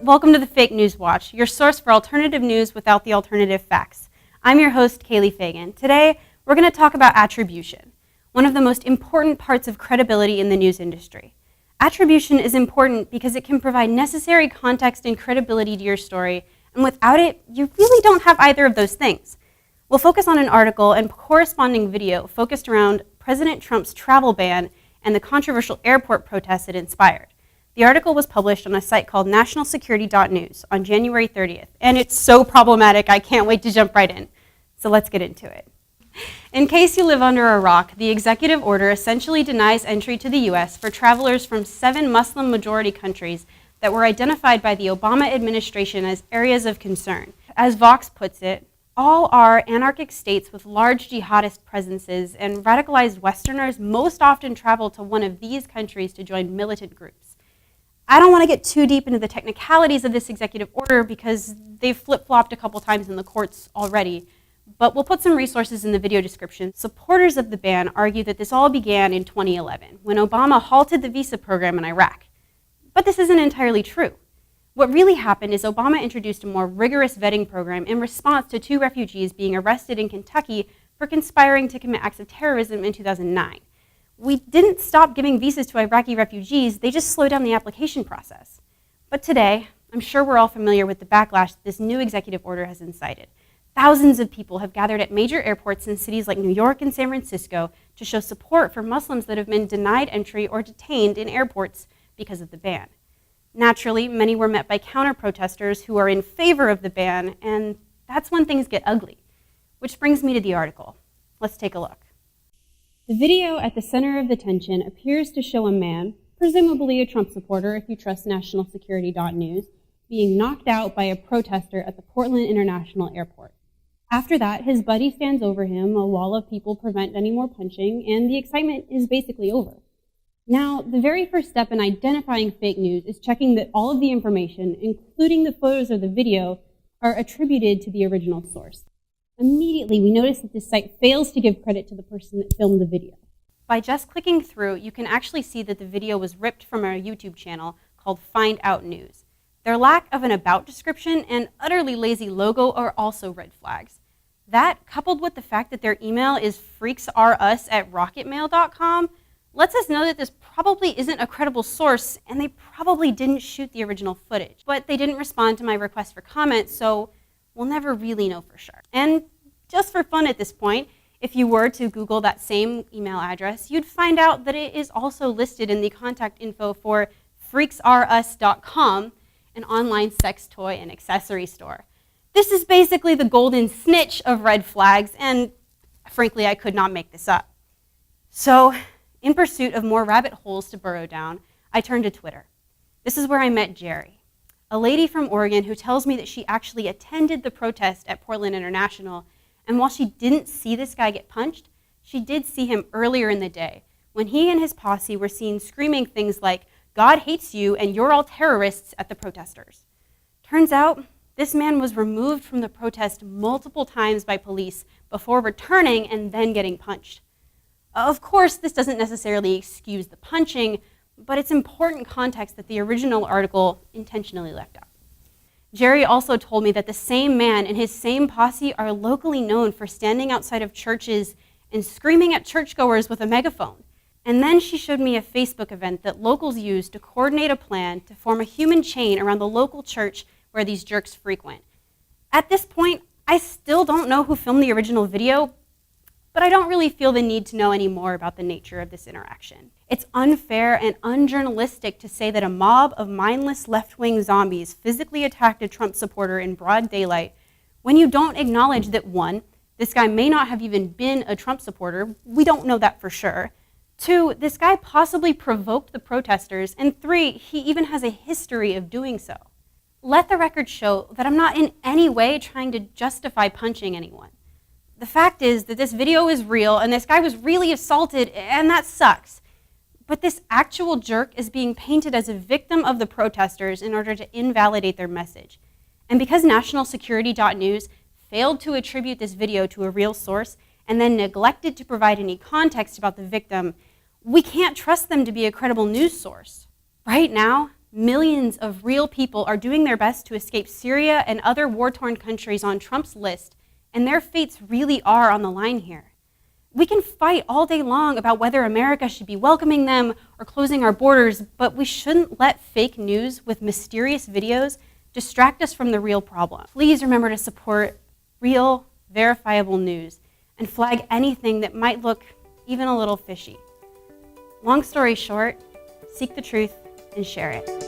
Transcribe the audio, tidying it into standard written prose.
welcome to the Fake News Watch, your source for alternative news without the alternative facts. I'm your host, Kaylee Fagan. Today, we're going to talk about attribution, one of the most important parts of credibility in the news industry. Attribution is important because it can provide necessary context and credibility to your story, and without it, you really don't have either of those things. We'll focus on an article and corresponding video focused around President Trump's travel ban and the controversial airport protests it inspired. The article was published on a site called nationalsecurity.news on January 30th, and it's so problematic, I can't wait to jump right in. So let's get into it. In case you live under a rock, the executive order essentially denies entry to the U.S. for travelers from 7 Muslim-majority countries that were identified by the Obama administration as areas of concern. As Vox puts it, all are anarchic states with large jihadist presences, and radicalized Westerners most often travel to one of these countries to join militant groups. I don't want to get too deep into the technicalities of this executive order because they've flip-flopped a couple times in the courts already, but we'll put some resources in the video description. Supporters of the ban argue that this all began in 2011, when Obama halted the visa program in Iraq. But this isn't entirely true. What really happened is Obama introduced a more rigorous vetting program in response to 2 refugees being arrested in Kentucky for conspiring to commit acts of terrorism in 2009. We didn't stop giving visas to Iraqi refugees, they just slowed down the application process. But today, I'm sure we're all familiar with the backlash this new executive order has incited. Thousands of people have gathered at major airports in cities like New York and San Francisco to show support for Muslims that have been denied entry or detained in airports because of the ban. Naturally, many were met by counter-protesters who are in favor of the ban, and that's when things get ugly. Which brings me to the article. Let's take a look. The video at the center of the tension appears to show a man, presumably a Trump supporter if you trust nationalsecurity.news, being knocked out by a protester at the Portland International Airport. After that, his buddy stands over him, a wall of people prevent any more punching, and the excitement is basically over. Now, the very first step in identifying fake news is checking that all of the information, including the photos of the video, are attributed to the original source. Immediately, we notice that this site fails to give credit to the person that filmed the video. By just clicking through, you can actually see that the video was ripped from a YouTube channel called Find Out News. Their lack of an about description and utterly lazy logo are also red flags. That, coupled with the fact that their email is freaksrus@rocketmail.com, lets us know that this probably isn't a credible source, and they probably didn't shoot the original footage. But they didn't respond to my request for comment, so we'll never really know for sure. And just for fun at this point, if you were to Google that same email address, you'd find out that it is also listed in the contact info for freaksrus.com, an online sex toy and accessory store. This is basically the golden snitch of red flags, and frankly, I could not make this up. So, in pursuit of more rabbit holes to burrow down, I turned to Twitter. This is where I met Jerry, a lady from Oregon who tells me that she actually attended the protest at Portland International, and while she didn't see this guy get punched, she did see him earlier in the day, when he and his posse were seen screaming things like, "God hates you and you're all terrorists" at the protesters. Turns out, this man was removed from the protest multiple times by police before returning and then getting punched. Of course, this doesn't necessarily excuse the punching, but it's important context that the original article intentionally left out. Jerry also told me that the same man and his same posse are locally known for standing outside of churches and screaming at churchgoers with a megaphone. And then she showed me a Facebook event that locals use to coordinate a plan to form a human chain around the local church where these jerks frequent. At this point, I still don't know who filmed the original video, but I don't really feel the need to know any more about the nature of this interaction. It's unfair and unjournalistic to say that a mob of mindless left-wing zombies physically attacked a Trump supporter in broad daylight when you don't acknowledge that 1, this guy may not have even been a Trump supporter, we don't know that for sure. 2, this guy possibly provoked the protesters, and 3, he even has a history of doing so. Let the record show that I'm not in any way trying to justify punching anyone. The fact is that this video is real and this guy was really assaulted, and that sucks. But this actual jerk is being painted as a victim of the protesters in order to invalidate their message. And because nationalsecurity.news failed to attribute this video to a real source and then neglected to provide any context about the victim, we can't trust them to be a credible news source. Right now, Millions of real people are doing their best to escape Syria and other war-torn countries on Trump's list, and their fates really are on the line here. We can fight all day long about whether America should be welcoming them or closing our borders, but we shouldn't let fake news with mysterious videos distract us from the real problem. Please remember to support real, verifiable news and flag anything that might look even a little fishy. Long story short, seek the truth and share it.